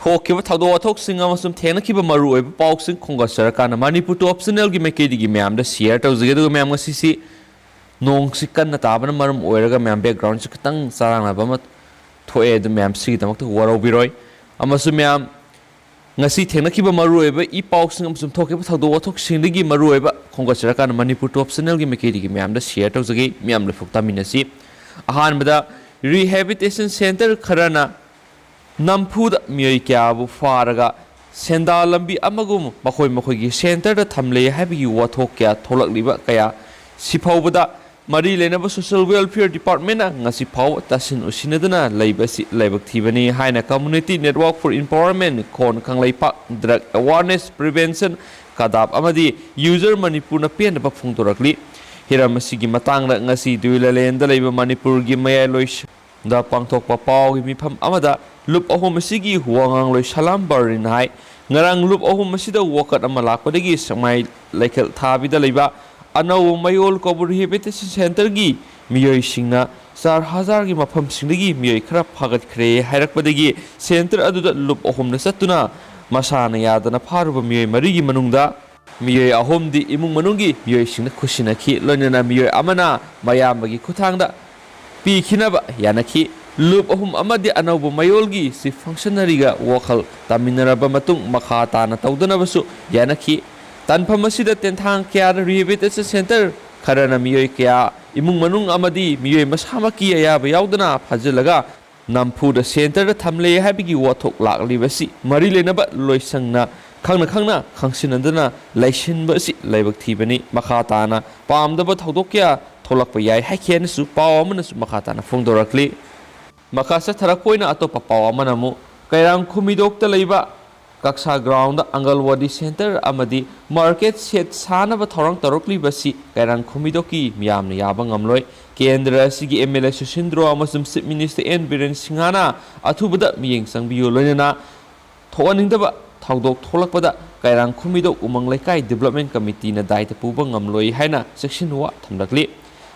ꯊꯣꯛꯈꯤꯕ ꯊꯧꯗꯣꯛ ꯋꯥꯊꯣꯛꯁꯤꯡ ꯑꯃꯁꯨꯡ ꯊꯦꯡꯅꯈꯤꯕ ꯃꯔꯨꯑꯣꯏꯕ ꯄꯥꯎꯁꯤꯡ ꯈꯣꯝꯒꯠꯆꯔꯀꯥꯟꯗ ꯃꯅꯤꯄꯨꯔ ꯇꯣꯞ ꯆꯦꯅꯦꯜꯒꯤ ꯃꯥꯏꯀꯩꯗꯒꯤ ꯃꯌꯥꯝꯗ ꯁꯤꯌꯔ ꯇꯧꯖꯒꯦ ꯑꯗꯨꯒ ꯃꯌꯥꯝ ꯉꯁꯤꯁꯤ ꯅꯣꯡꯁꯤ ꯀꯟꯅ ꯇꯥꯕꯅ ꯃꯔꯝ ꯑꯣꯏꯔꯒ ꯃꯌꯥꯝ ꯕꯦꯛꯒ꯭ꯔꯥꯎꯟꯁꯤ ꯈꯤꯇꯪ ꯆꯔꯥꯡꯅꯕ ꯑꯃ ꯊꯣꯛꯑꯦ ꯑꯗꯨ ꯃꯌꯥꯝ ꯁꯤꯒꯤꯗꯃꯛꯇ ꯋꯥꯔꯧꯕꯤꯔꯣꯏ ꯑꯃꯁꯨꯡ ꯃꯌꯥꯝ ngasi thengnakiba maruoiba I pausing amsum thokiba thaudo wathok singdagi maruoiba khongacharakana Manipur top channel gi mekedi miyamda share tawjagi miyam lefukta minasi ahanbada rehabilitation center kharana nampuda miyoi kyabu faraga senda lambi amagum makhoi gi center da thamle habigi wathok kya tholakliba kaya siphawbada Mari Lenaba Social Welfare Department ngasi phaw tasin usinaduna laibasi laibak thibani haina Community Network for Empowerment kon khanglaipa drug awareness prevention kadap amadi user Manipur na pen ba phungtorakli hiramasi gi matangda ngasi duilalen da laiba Manipur gi mayai lois da pangthokpa paw gi mifam amada lup ahom asigi huwangang loi salam barin hai ngarang lup ahom asida wokat amalakpadagi samai laikal thabi da laiba Anau mayol kobu rehabilitation center gi miyoi singna 4000 gi mafam singdagi miyoi khara phagat khre hairakpadagi center aduda lup ahomna satuna masana yadana pharuba miyoi mari gi manungda miyoi ahom di imung manungi miyoi singna khusinakhi loinana miyoi amana mayambagi khuthangda pi khinaba yanakhi lup ahom amadi anau mayol gi si functionary ga wakhal taminaraba matung makha tana tawdana basu yanakhi Tanpamasida tentang kya rehabilitation center karana miyoi kya imung manung amadi miyoi masamaki ayaba yaudana phajilaga nampuda center da thamle habigi wathok laklibasi mari lenaba loisangna khangna khangsinandana laisinba si laibak thibani makha tana pamdaba thodok kya tholakpa yai hakhen su paw amana su makha tana phongdorakli makha sa tharakoina atopa paw amana mu kairang khumidok ta leiba Kaksa ground Angalwadi Center amadi market set sanaba thorang tarokli basi kairang khumidoki miyamna yaba ngamloi kendra sigi MLA Susindro amasum Chief Minister N Biren Singhana athubada miyeng sangbiyo loinana thoaningdaba thaudok tholakpada kairang khumidok umang laikai development committee na daita puba ngamloi haina section 1 thamlakli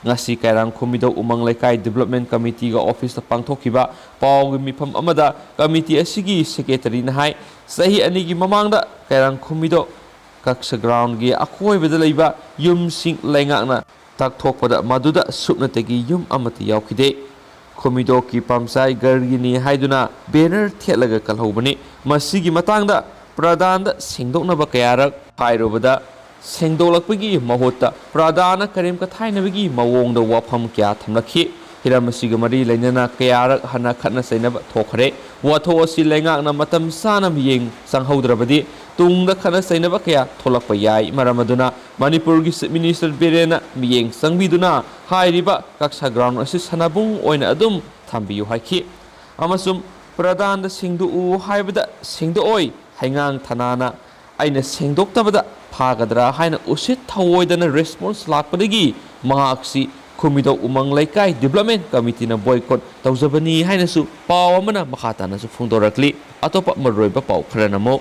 ngasi kairang khumidok umang laikai development committee ga office ta pangthokiba pawgi mifam amada committee asigi secretary na hai sahi anigi mamangda kairang khumidok kaksa ground gi akoibada leiba yum sing laingakna takthokpada maduda supnategi yum amati yaukide khumidok ki pamsai gargini haiduna banner thetlaga kalhobani masigi matangda Prandhan da singdoknaba kayarak hairobada Sengdolakpagi mahota Prandhan karim ka thainabagi mawongda wafam kya thamlakhi hiramasiga mari lainana kayarak hana khatna sainaba thokhare watho asi laingakna matam sana miyeng sanghaudrabadi tungda khana sainaba kya tholakpa yai maramaduna Manipur gi Chief Minister Biren miyeng sangbiduna hairiba kaksa ground asi sanabung oina adum thambiyu haiki amasum Prandhan da singdu u haibada singdu oi haingang thanana aina sengdoktabada Pagadra haina usit thawoidana response lakpadagi mahaksi khumido umang laikai development committee na boycott tawjabani haina su paw amana makhatana su phungdorakli atopa maroiba paw kharanamo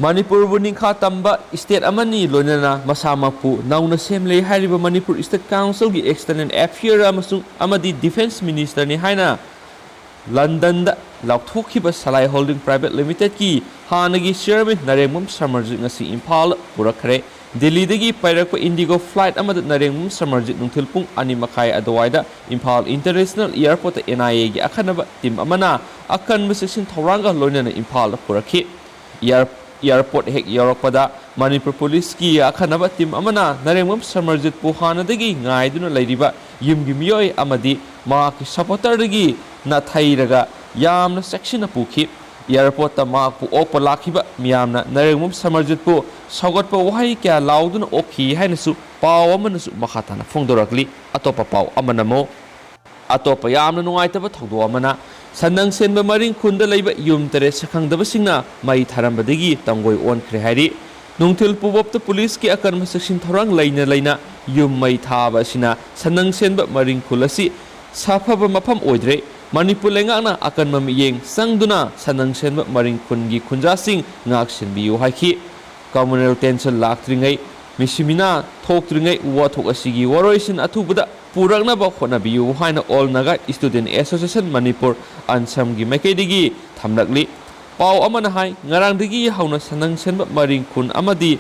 Manipur buning tamba state amani loinana masamapu nauna semle hairiba Manipur State Council gi external affairs amasung amadi defense minister ni haina London da laukthokhiba Salai Holding Private Limited ki hanagi chairman Narengmum Samarjit ngasi Imphal purakhre Delhi dagi pairakpa Indigo flight amada Narengmum Samarjit nungthil pung 2:30 adwaida Imphal International Airport NIA gi akhanaba team amana akanba section thoranga loinana Imphal purakhi airport hek yarakpada Manipur police ki akhanaba team amana Narengmum Samarjit pu hanadagi ngaiduna leiriba yumgi miyoi amadi ma ki supporter dagi na thairaga yamna section apukhi airport ta ma pu okpa lakhiba miyamna Narengmum Samarjit pu saugotpa wahai kya lauduna okhi hainasu paw amanasu makhatana phongdorakli atopa paw amanamo atopa yamna nungaitaba thogdo amana sanang senba maring khunda leiba yum tare sakhangdaba singna mai tharambadagi tamgoi onkhre hairi nungthil pubopta police ki akanma section thorang laina yum mai thaba sina sanang senba maring khulasi safaba mafam oidre Manipur lengakna akan mamiyeng sangduna sanang senba maring khungi khunjasing ngak senbiyu haiki communal tension laktringai misimina thoktringai wathok asigi waroisin athubada puraknaba khonabiyu haina all naga student association Manipur ansam gi makeidigi thamlakli ꯄꯥꯎ ꯑꯃꯅ ꯍꯥꯏ ꯉꯔꯥꯡꯗꯒꯤ ꯍꯧꯅ ꯁꯅꯪ ꯁꯦꯟꯕ ꯃꯔꯤꯡ ꯈꯨꯟ ꯑꯃꯗꯤ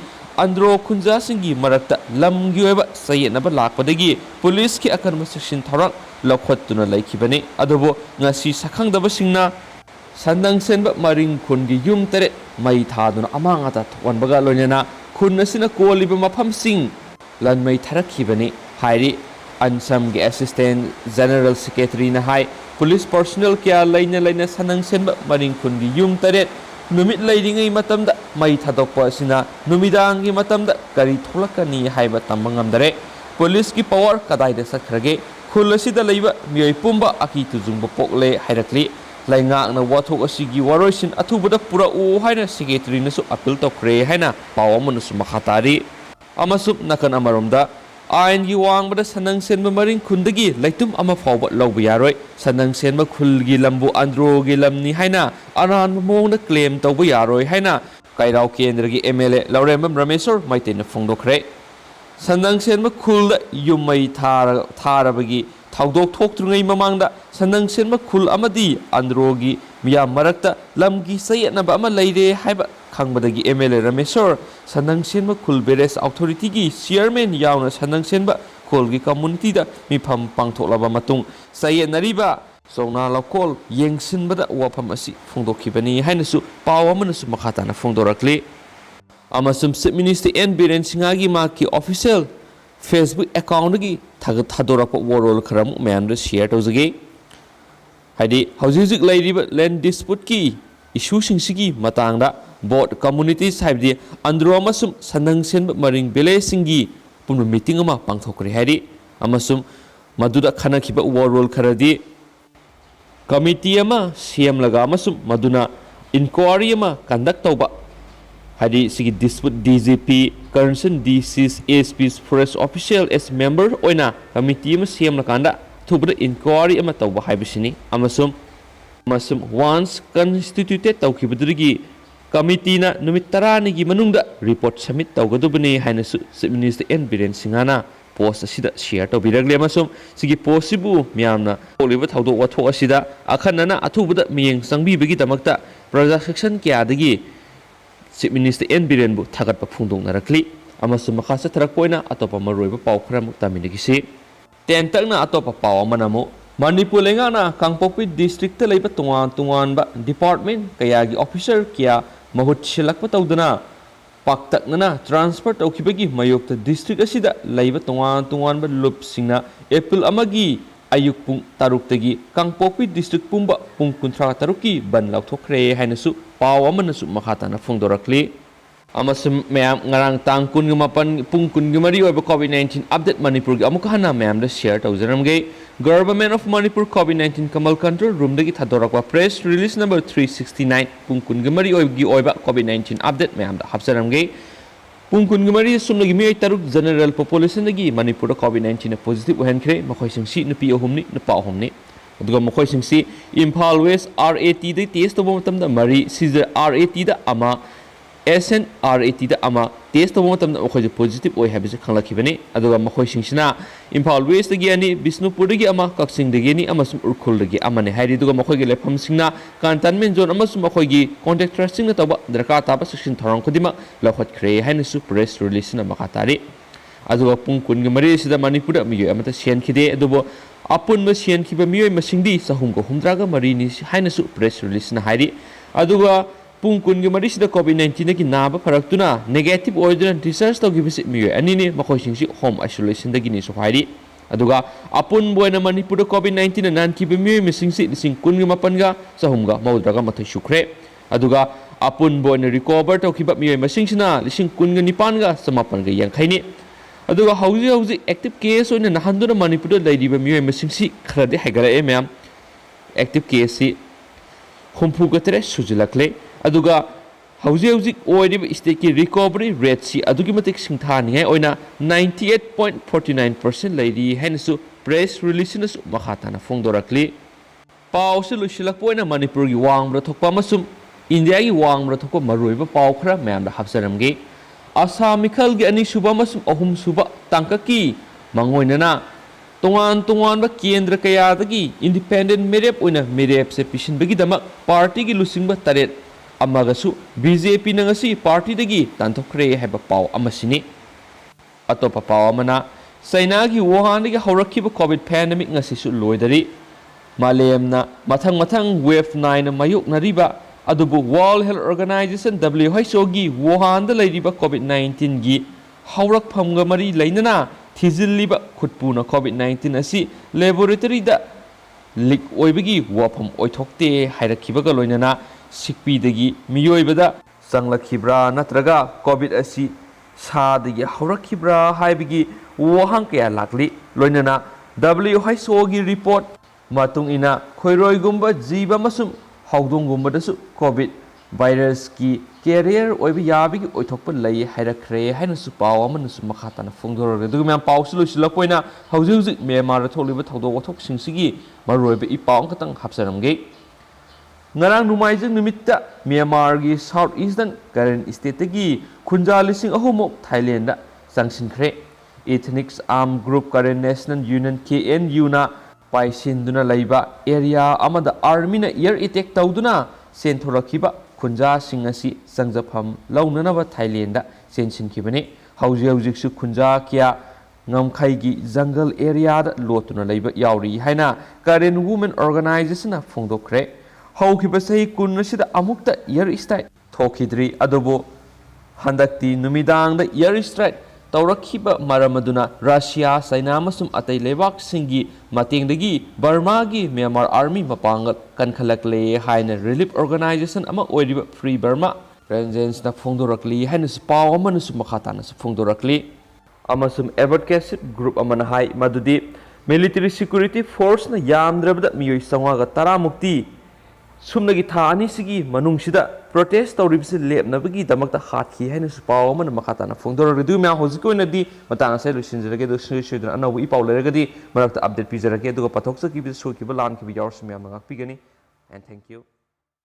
ꯑꯟꯗ꯭ꯔꯣ ꯈꯨꯟꯖꯥꯁꯤꯡꯒꯤ ꯃꯔꯛꯇ ꯂꯝꯒꯤ ꯑꯣꯏꯕ ꯆꯌꯦꯠꯅꯕ ꯂꯥꯛꯄꯗꯒꯤ ꯄꯨꯂꯤꯁꯀꯤ ꯑꯀꯟꯕ ꯆꯦꯛꯁꯤꯟ ꯊꯧꯔꯥꯡ ꯂꯧꯈꯠꯇꯨꯅ ꯂꯩꯈꯤꯕꯅꯤ ꯑꯗꯨꯕꯨ ꯉꯁꯤ ꯁꯛꯈꯪꯗꯕꯁꯤꯡꯅ ꯁꯟꯗꯪ ꯁꯦꯟꯕ ꯃꯔꯤꯡ ꯈꯨꯟꯒꯤ ꯌꯨꯝ 3 ꯃꯩ ꯊꯥꯗꯨꯅ ꯑꯃꯥꯡ ꯑꯇꯥ ꯊꯣꯛꯍꯟꯕꯒ ꯂꯣꯏꯅꯅ ꯈꯨꯟ ꯑꯁꯤꯅ ꯀꯣꯜꯂꯤꯕ ꯃꯐꯝꯁꯤꯡ ꯂꯟꯃꯩ ꯊꯥꯔꯛꯈꯤꯕꯅꯤ ꯍꯥꯏꯔꯤ ꯑꯟꯁꯝꯒꯤ ꯑꯦꯁꯤꯁꯇꯦꯟ ꯖꯦꯅꯔꯦꯜ ꯁꯦꯀ꯭ꯔꯦꯇꯔꯤꯅ ꯍꯥꯏ ꯄꯨꯂꯤꯁ ꯄꯔꯁꯣꯅꯦꯜ ꯀꯌꯥ ꯂꯩꯅ ꯁꯟꯗꯪ ꯁꯦꯟꯕ ꯃꯔꯤꯡ ꯈꯨꯟꯒꯤ ꯌꯨꯝ 3 ꯅꯨꯃꯤꯠ ꯂꯩꯔꯤꯉꯩ ꯃꯇꯝꯗ ꯃꯩ ꯊꯥꯗꯣꯛꯄ ꯑꯁꯤꯅ ꯅꯨꯃꯤꯗꯥꯡꯒꯤ ꯃꯇꯝꯗ ꯀꯔꯤ ꯊꯣꯛꯂꯛꯀꯅꯤ ꯍꯥꯏꯕ ꯇꯝꯕ ꯉꯝꯗꯔꯦ ꯄꯨꯂꯤꯁꯀꯤ ꯄꯋꯥꯔ ꯀꯗꯥꯏꯗ ꯆꯠꯈ꯭ꯔꯒꯦ ꯈꯨꯜ ꯑꯁꯤꯗ ꯂꯩꯕ ꯃꯤꯑꯣꯏ ꯄꯨꯝꯕ ꯑꯀꯤ ꯇꯨꯖꯨꯡꯕ ꯄꯣꯛꯂꯦ ꯍꯥꯏꯔꯛꯂꯤ ꯂꯩꯉꯥꯛꯅ ꯋꯥꯊꯣꯛ ꯑꯁꯤꯒꯤ ꯋꯥꯔꯣꯏꯁꯤꯟ ꯑꯊꯨꯕꯗ ꯄꯨꯔꯛꯎ ꯍꯥꯏꯅ ꯁꯦꯀ꯭ꯔꯦꯇꯔꯤꯅꯁꯨ ꯑꯄꯤꯜ ꯇꯧꯈ꯭ꯔꯦ ꯍꯥꯏꯅ ꯄꯥꯎ ꯑꯃꯅꯁꯨ ꯃꯈꯥ ꯇꯥꯔꯤ ꯑꯃꯁꯨꯡ ꯅꯥꯀꯟ ꯑꯃꯔꯣꯝꯗ ꯑꯥꯏꯟꯒꯤ ꯋꯥꯡꯃꯗ ꯁꯟꯗꯪ ꯁꯦꯟꯕ ꯃꯔꯤꯡ ꯈꯨꯟꯗꯒꯤ ꯂꯩꯇꯨꯝ ꯑꯃ ꯐꯥꯎꯕ ꯂꯧꯕ ꯌꯥꯔꯣꯏ ꯁꯟꯗꯪ ꯁꯦꯟꯕ ꯈꯨꯜꯒꯤ ꯂꯝꯕꯨ ꯑꯟꯗ꯭ꯔꯣꯒꯤ ꯂꯝꯅꯤ ꯍꯥꯏꯅ ꯑꯔꯥꯟꯕ ꯃꯑꯣꯡꯗ ꯀ꯭ꯂꯦꯝ ꯇꯧꯕ ꯌꯥꯔꯣꯏ ꯍꯥꯏꯅ ꯀꯩꯔꯥꯎ ꯀꯦꯟꯗ꯭ꯔꯒꯤ MLA ꯂꯧꯔꯦꯝꯕꯝ ꯔꯥꯃꯦꯁꯣꯔ ꯃꯩꯇꯩꯅ ꯐꯣꯡꯗꯣꯛꯈ꯭ꯔꯦ ꯁꯟꯗꯪ ꯁꯦꯟꯕ ꯈꯨꯜꯗ ꯌꯨꯝ ꯃꯩ ꯊꯥꯔꯕꯒꯤ ꯊꯧꯗꯣꯛ ꯊꯣꯛꯇ꯭ꯔꯤꯉꯩ ꯃꯃꯥꯡꯗ ꯁꯟꯗꯪ ꯁꯦꯟꯕ ꯈꯨꯜ ꯑꯃꯗꯤ ꯑꯟꯗ꯭ꯔꯣꯒꯤ ꯃꯤꯌꯥꯝ ꯃꯔꯛꯇ ꯂꯝꯒꯤ ꯆꯌꯦꯠꯅꯕ ꯑꯃ ꯂꯩꯔꯦ ꯍꯥꯏꯕ ꯈꯪꯕꯗꯒꯤ MLA ꯔꯥꯃꯦꯁꯣꯔ ꯁꯟꯗꯪ ꯁꯦꯟꯕ ꯈꯨꯜ ꯕꯦꯔꯦꯖ ꯑꯣꯊꯣꯔꯤꯇꯤꯒꯤ ꯆꯤꯌꯔꯃꯦꯟ ꯌꯥꯎꯅ ꯁꯟꯗꯪ ꯁꯦꯟꯕ ꯈꯨꯜꯒꯤ ꯀꯝꯃꯨꯅꯤꯇꯤꯗ ꯃꯤꯐꯝ ꯄꯥꯡꯊꯣꯛꯂꯕ ꯃꯇꯨꯡ ꯆꯌꯦꯠꯅꯔꯤꯕ ꯆꯧꯅꯥ ꯂꯧꯀꯣꯜ ꯌꯦꯡꯁꯤꯟꯕꯗ ꯋꯥꯐꯝ ꯑꯁꯤ ꯐꯣꯡꯗꯣꯛꯈꯤꯕꯅꯤ ꯍꯥꯏꯅꯁꯨ ꯄꯥꯎ ꯑꯃꯅꯁꯨ ꯃꯈꯥ ꯇꯥꯅ ꯐꯣꯡꯗꯣꯔꯛꯂꯤ ꯑꯃꯁꯨꯡ ꯆꯤꯞ ꯃꯤꯅꯤꯁꯇꯔ ꯕꯤꯔꯦꯟ ꯁꯤꯡꯍꯒꯤ ꯃꯍꯥꯛꯀꯤ ꯑꯣꯐꯤꯁꯤꯌꯦꯜ ꯐꯦꯁꯕꯨꯛ ꯑꯦꯀꯥꯎꯟꯗꯒꯤ ꯊꯥꯗꯣꯔꯛꯄ ꯋꯥꯔꯣꯜ ꯈꯔ ꯑꯃꯨꯛ ꯃꯌꯥꯝꯗ ꯁꯤꯌꯔ ꯇꯧꯖꯒꯦ ꯍꯥꯏꯗꯤ ꯍꯧꯖꯤꯛ ꯂꯩꯔꯤꯕ ꯂꯦꯟ ꯗꯤꯁꯄꯨꯠꯀꯤ ꯏꯁꯨꯁꯤꯡꯁꯤꯒꯤ ꯃꯇꯥꯡꯗ ꯕꯣꯠ ꯀꯝꯃꯨꯅꯤꯇꯤꯁ ꯍꯥꯏꯕꯗꯤ ꯑꯟꯗ꯭ꯔꯣ ꯑꯃꯁꯨꯡ ꯁꯟꯗꯪ ꯁꯦꯟꯕ ꯃꯔꯤꯡ ꯚꯤꯂꯦꯖꯁꯤꯡꯒꯤ ꯄꯨꯟꯕ ꯃꯤꯇꯤꯡ ꯑꯃ ꯄꯥꯡꯊꯣꯛꯈ꯭ꯔꯦ ꯍꯥꯏꯔꯤ ꯑꯃꯁꯨꯡ ꯃꯗꯨꯗ ꯈꯟꯅꯈꯤꯕ ꯋꯥꯔꯣꯜ ꯈꯔꯗꯤ ꯀꯃꯤꯇꯤ ꯑꯃ ꯁꯦꯝꯂꯒ ꯑꯃꯁꯨꯡ ꯃꯗꯨꯅ ꯏꯟꯀ꯭ꯋꯥꯔꯤ ꯑꯃ ꯀꯟꯗꯛ ꯇꯧꯕ ꯍꯥꯏꯗꯤ ꯁꯤꯒꯤ ꯗꯤꯁꯄꯨꯠ DGP ꯀꯔꯟꯁꯟ DC's ASP's forest official as member ꯑꯣꯏꯅ ꯀꯃꯤꯇꯤ ꯑꯃ ꯁꯦꯝꯂꯀꯥꯟꯗ ꯑꯊꯨꯕꯗ ꯏꯟꯀ꯭ꯋꯥꯔꯤ ꯑꯃ ꯇꯧꯕ ꯍꯥꯏꯕꯁꯤꯅꯤ ꯑꯃꯁꯨꯡ ꯋꯥꯟꯁ ꯀꯟꯁꯇꯤꯇ꯭ꯌꯨꯇꯦꯠ ꯇꯧꯈꯤꯕꯗꯨꯗꯒꯤ ꯀꯃꯤꯇꯤꯅ ꯅꯨꯃꯤꯠ 10ꯅꯤꯒꯤ ꯃꯅꯨꯡꯗ ꯔꯤꯄꯣꯔꯠ ꯁꯕꯃꯤꯠ ꯇꯧꯒꯗꯕꯅꯤ ꯍꯥꯏꯅꯁꯨ ꯆꯤꯞ ꯃꯤꯅꯤꯁꯇꯔ ꯕꯤꯔꯦꯟ ꯁꯤꯡꯍꯅ ꯄꯣꯁꯠ ꯑꯁꯤꯗ ꯁꯤꯌꯔ ꯇꯧꯕꯤꯔꯛꯂꯤ ꯑꯃꯁꯨꯡ ꯁꯤꯒꯤ ꯄꯣꯁꯠꯁꯤꯕꯨ ꯃꯤꯌꯥꯝꯅ ꯊꯣꯛꯂꯤꯕ ꯊꯧꯗꯣꯛ ꯋꯥꯊꯣꯛ ꯑꯁꯤꯗ ꯑꯈꯟꯅꯅ ꯑꯊꯨꯕꯗ ꯃꯤꯠꯌꯦꯡ ꯆꯪꯕꯤꯕꯒꯤꯗꯃꯛꯇ ꯄ꯭ꯔꯖꯥ ꯁꯦꯛꯁꯟ ꯀꯌꯥꯗꯒꯤ ꯆꯤꯞ ꯃꯤꯅꯤꯁꯇꯔ ꯕꯤꯔꯦꯟꯕꯨ ꯊꯥꯒꯠꯄ ꯐꯣꯡꯗꯣꯛꯅꯔꯛꯂꯤ ꯑꯃꯁꯨꯡ ꯃꯈꯥ ꯆꯠꯊꯔꯛꯄ ꯑꯣꯏꯅ ꯑꯇꯣꯞꯄ ꯃꯔꯨꯑꯣꯏꯕ ꯄꯥꯎ ꯈꯔ ꯑꯃꯨꯛ ꯇꯥꯃꯤꯟꯅꯈꯤꯁꯤ ꯇꯦꯟꯇꯛꯅ ꯑꯇꯣꯞꯄ ꯄꯥꯎ ꯑꯃꯅ ꯑꯃꯨꯛ ꯃꯅꯤꯄꯨꯔ ꯂꯩꯉꯥꯛꯅ ꯀꯥꯡꯄꯣꯛꯄꯤ ꯗꯤꯁꯇ꯭ꯔꯤꯛꯇ ꯂꯩꯕ ꯇꯣꯉꯥꯟꯕ ꯗꯤꯄꯥꯔꯠꯃꯦꯟ ꯀꯌꯥꯒꯤ ꯑꯣꯐꯤꯁꯔ ꯀꯌꯥ ꯃꯍꯨꯠ ꯁꯤꯜꯂꯛꯄ ꯇꯧꯗꯨꯅ ꯄꯥꯛꯇꯛꯅꯅ ꯇ꯭ꯔꯥꯟꯁꯐꯔ ꯇꯧꯈꯤꯕꯒꯤ ꯃꯥꯌꯣꯛꯇ ꯗꯤꯁꯇ꯭ꯔꯤꯛ ꯑꯁꯤꯗ ꯂꯩꯕ ꯇꯣꯉꯥꯟꯕ ꯂꯨꯞꯁꯤꯡꯅ ꯑꯦꯄ꯭ꯔꯤꯜ 1ꯒꯤ ꯑꯌꯨꯛ ꯄꯨꯡ 6ꯇꯒꯤ ꯀꯥꯡꯄꯣꯛꯄꯤ ꯗꯤꯁꯇ꯭ꯔꯤꯛ ꯄꯨꯝꯕ ꯄꯨꯡ 36ꯀꯤ ꯕꯟ ꯂꯧꯊꯣꯛꯈ꯭ꯔꯦ ꯍꯥꯏꯅꯁꯨ ꯄꯥꯎ ꯑꯃꯅꯁꯨ ꯃꯈꯥ ꯇꯥꯅ ꯐꯣꯡꯗꯣꯔꯛꯂꯤ ꯑꯃꯁꯨꯡ ꯃꯌꯥꯝ ꯉꯔꯥꯡ ꯇꯥꯡ 24 ꯄꯨꯡ 23 ꯑꯣꯏꯕ COVID-19 ꯑꯞꯗꯦꯠ ꯃꯅꯤꯄꯨꯔꯒꯤ ꯑꯃꯨꯛꯀ ꯍꯟꯅ ꯃꯌꯥꯝꯗ ꯁꯤꯌꯔ ꯇꯧꯖꯔꯝꯒꯦ government of Manipur COVID-19 command control ꯔꯨꯝꯗꯒꯤ ꯊꯥꯗꯣꯔꯛꯄ ꯄ꯭ꯔꯦꯁ ꯔꯤꯂꯤꯁ ꯅꯝꯕꯔ 369 ꯄꯨꯡ 23 ꯑꯣꯏꯕ COVID-19 ꯑꯞꯗꯦꯠ ꯃꯌꯥꯝꯗ ꯍꯥꯞꯆꯔꯝꯒꯦ ꯄꯨꯡ 23 ꯁꯨꯝꯅꯒꯤ ꯃꯤꯑꯣꯏ 6 ꯖꯦꯅꯔꯦꯜ ꯄꯣꯄꯨꯂꯦꯁꯟꯗꯒꯤ ꯃꯅꯤꯄꯨꯔꯗ COVID-19 ꯄꯣꯖꯤꯇꯤꯚ ꯑꯣꯏꯍꯟꯈ꯭ꯔꯦ ꯃꯈꯣꯏꯁꯤꯡꯁꯤ ꯅꯨꯄꯤ 3ꯅꯤ ꯅꯨꯄꯥ 3ꯅꯤ ꯑꯗꯨꯒ ꯃꯈꯣꯏꯁꯤꯡꯁꯤ ꯏꯝꯐꯥꯜ ꯋꯦꯁ RATꯗ ꯇꯦꯁ ꯇꯧꯕ ꯃꯇꯝꯗ 3 ꯁꯤꯖꯔ RATꯗ 1 SN RATꯗ 1 ꯇꯦꯁ ꯇꯧꯕ ꯃꯇꯝꯗ ꯃꯈꯣꯏꯁꯦ ꯄꯣꯖꯤꯇꯤꯚ ꯑꯣꯏ ꯍꯥꯏꯕꯁꯤ ꯈꯪꯂꯛꯈꯤꯕꯅꯤ ꯑꯗꯨꯒ ꯃꯈꯣꯏꯁꯤꯡꯁꯤꯅ ꯏꯝꯐꯥꯜ ꯋꯦꯁꯇꯒꯤ 2 ꯕꯤꯁꯅꯨꯄꯨꯔꯗꯒꯤ 1 ꯀꯛꯆꯤꯡꯗꯒꯤ 2 ꯑꯃꯁꯨꯡ ꯎꯈ꯭ꯔꯨꯜꯗꯒꯤ 1ꯅꯤ ꯍꯥꯏꯔꯤ ꯑꯗꯨꯒ ꯃꯈꯣꯏꯒꯤ ꯂꯩꯐꯝꯁꯤꯡꯅ ꯀꯟꯇꯦꯟꯃꯦꯟꯠ ꯖꯣꯟ ꯑꯃꯁꯨꯡ ꯃꯈꯣꯏꯒꯤ ꯀꯣꯟꯇꯦꯛ ꯇ꯭ꯔꯦꯁꯤꯡꯅ ꯇꯧꯕ ꯗꯔꯀꯥꯔ ꯇꯥꯕ ꯆꯦꯛꯁꯤꯟ ꯊꯧꯔꯥꯡ ꯈꯨꯗꯤꯡꯃꯛ ꯂꯧꯈꯠꯈ꯭ꯔꯦ ꯍꯥꯏꯅꯁꯨ ꯄ꯭ꯔꯦꯁ ꯔꯤꯂꯤꯁꯅ ꯃꯈꯥ ꯇꯥꯔꯤ ꯑꯗꯨꯒ ꯄꯨꯡ 23 ꯑꯁꯤꯗ ꯃꯅꯤꯄꯨꯔꯗ ꯃꯤꯑꯣꯏ ꯑꯃꯠꯇ ꯁꯤꯍꯟꯈꯤꯗꯦ ꯑꯗꯨꯕꯨ ꯑꯄꯨꯟꯕ ꯁꯤꯍꯟꯈꯤꯕ ꯃꯤꯑꯣꯏ ꯃꯁꯤꯡꯗꯤ 363ꯅꯤ ꯍꯥꯏꯅꯁꯨ ꯄ꯭ꯔꯦꯁ ꯔꯤꯂꯤꯁꯅ ꯍꯥꯏꯔꯤ ꯑꯗꯨꯒ ꯄꯨꯡ 23 ꯁꯤꯗ COVID-19ꯗꯒꯤ ꯅꯥꯕ ꯐꯔꯛꯇꯨꯅ ꯅꯦꯒꯦꯇꯤꯚ ꯑꯣꯏꯗꯨꯅ ꯗꯤꯁꯆꯥꯔꯖ ꯇꯧꯈꯤꯕꯁꯤ ꯃꯤꯑꯣꯏ 2ꯅꯤ ꯃꯈꯣꯏꯁꯤꯡꯁꯤ ꯍꯣꯝ ꯑꯥꯏꯁꯣꯂꯦꯁꯟꯗꯒꯤꯅꯤꯁꯨ ꯍꯥꯏꯔꯤ ꯑꯗꯨꯒ ꯑꯄꯨꯟꯕ ꯑꯣꯏꯅ ꯃꯅꯤꯄꯨꯔꯗ COVID-19ꯅ ꯅꯥꯟꯈꯤꯕ ꯃꯤꯑꯣꯏ ꯃꯁꯤꯡꯁꯤ 18,932 ꯁꯨꯈ꯭ꯔꯦ ꯑꯗꯨꯒ ꯑꯄꯨꯟꯕ ꯑꯣꯏꯅ ꯔꯤꯀꯣꯚꯔ ꯇꯧꯈꯤꯕ ꯃꯤꯑꯣꯏ ꯃꯁꯤꯡꯁꯤꯅ 19,980ꯅꯤ ꯑꯗꯨꯒ ꯍꯧꯖꯤꯛ ꯑꯦꯛꯇꯤꯚ ꯀꯦꯁ ꯑꯣꯏꯅ ꯅꯍꯟꯗꯨꯅ ꯃꯅꯤꯄꯨꯔꯗ ꯂꯩꯔꯤꯕ ꯃꯤꯑꯣꯏ ꯃꯁꯤꯡꯁꯤ ꯈꯔꯗꯤ ꯍꯥꯏꯒꯠꯂꯛꯑꯦ ꯃꯌꯥꯝ ꯑꯦꯛꯇꯤꯚ ꯀꯦꯁꯁꯤ 63 ꯁꯨꯖꯤꯜꯂꯛꯂꯦ ꯑꯗꯨꯒ ꯍꯧꯖꯤꯛ ꯑꯣꯏꯔꯤꯕ ꯁ꯭ꯇꯦꯠꯀꯤ ꯔꯤꯀꯣꯚꯔꯤ ꯔꯦꯠꯁꯤ ꯑꯗꯨꯛꯀꯤ ꯃꯇꯤꯛ ꯁꯤꯡꯊꯥꯅꯤꯡꯉꯥꯏ ꯑꯣꯏꯅ 98.49% ꯂꯩꯔꯤ ꯍꯥꯏꯅꯁꯨ ꯄ꯭ꯔꯦꯁ ꯔꯤꯂꯤꯁꯅꯁꯨ ꯃꯈꯥ ꯇꯥꯅ ꯐꯣꯡꯗꯣꯔꯛꯂꯤ ꯄꯥꯎꯁꯤ ꯂꯣꯏꯁꯤꯜꯂꯛꯄ ꯑꯣꯏꯅ ꯃꯅꯤꯄꯨꯔꯒꯤ ꯋꯥꯡꯃꯗ ꯊꯣꯛꯄ ꯑꯃꯁꯨꯡ ꯏꯟꯗꯤꯌꯥꯒꯤ ꯋꯥꯡꯃꯗ ꯊꯣꯛꯄ ꯃꯔꯨꯑꯣꯏꯕ ꯄꯥꯎ ꯈꯔ ꯃꯌꯥꯝꯗ ꯍꯥꯞꯆꯔꯝꯒꯦ ꯑꯁꯥꯝ ꯃꯤꯈꯜꯒꯤ 2ꯁꯨꯕ ꯑꯃꯁꯨꯡ 3ꯁꯨꯕ ꯇꯥꯡꯀꯛꯀꯤ ꯃꯥꯡꯑꯣꯏꯅꯅ ꯇꯣꯉꯥꯟꯕ ꯀꯦꯟꯗ꯭ꯔ ꯀꯌꯥꯗꯒꯤ ꯏꯟꯗꯤꯄꯦꯟꯗꯦꯟꯠ ꯃꯤꯔꯦꯞ ꯑꯣꯏꯅ ꯃꯤꯔꯦꯞꯁꯦ ꯄꯤꯁꯤꯟꯕꯒꯤꯗꯃꯛ ꯄꯥꯔꯇꯤꯒꯤ ꯂꯨꯆꯤꯡꯕ 8 amagasu BJP na ngasi party dagi tanthokre haiba paw amasini atopa paw amana China gi Wuhan dagi haurakhiba COVID pandemic ngasi su loidari malemna mathang wave 9 na mayuk nariba adubu World Health Organization WHO gi Wuhan da leiriba COVID 19 gi haurak phamga mari leinana thizilliba khutpuna COVID 19 asi laboratory da leak oibagi wafam oithokte hairakhibaga loinana sikpi dagi miyoibada sanglakibra natraga COVID asi sa dagi haurakibra haibagi Wuhan kaya lakli loinana WHO gi report matung ina khoiroi gumba jiba masum haudong gumba dasu COVID virus ki carrier oibi yabi ki oithokpa lei hairakre haina su paw amana su makhata na phongdor du me paw su lusi lakoina hauji Myanmar tholiba thoudok wathok singsigi maroiba I paw katang hapsaramge ngarang numaijing nimitta Myanmar gi South Eastern Karen State gi khunja lising ahumok Thailand da sangsinkhre Ethnic Armed Group Karen National Union KNU na paisinduna laiba area amada army na air attack tauduna senthorakiba khunja singasi sangjafam launanaba Thailand da sensinkibani hauji su khunja kya ngamkhai gi jungle area da lotuna laiba yauri haina Karen Women Organization na phongdokre haukiba sahi kun sida amukta air strike thokidri adobo handakti numidang da air strike taurakhiba maramaduna Russia China masum atai lebak singi matengdagi Burma gi Myanmar army mapangal kankhalakle haina relief organization ama oiriba Free Burma Rangers na phongdorakli haina spaw amana su makhata na phongdorakli amasum advocacy group amana hai madudi military security force na yamdrabda miyoi sangaga taramukti sumnagi tha ani sigi manungsida protest tawribse lepnabagi damakta hathi haina su paw amana makhata na phongdor du mya hojikoina di matang sai lusinjrage do suidra anawu I paw leragadi marakta update pizarage du pathoksa ki bi su ki lan ki bi yawrs mya mangak pigani and thank you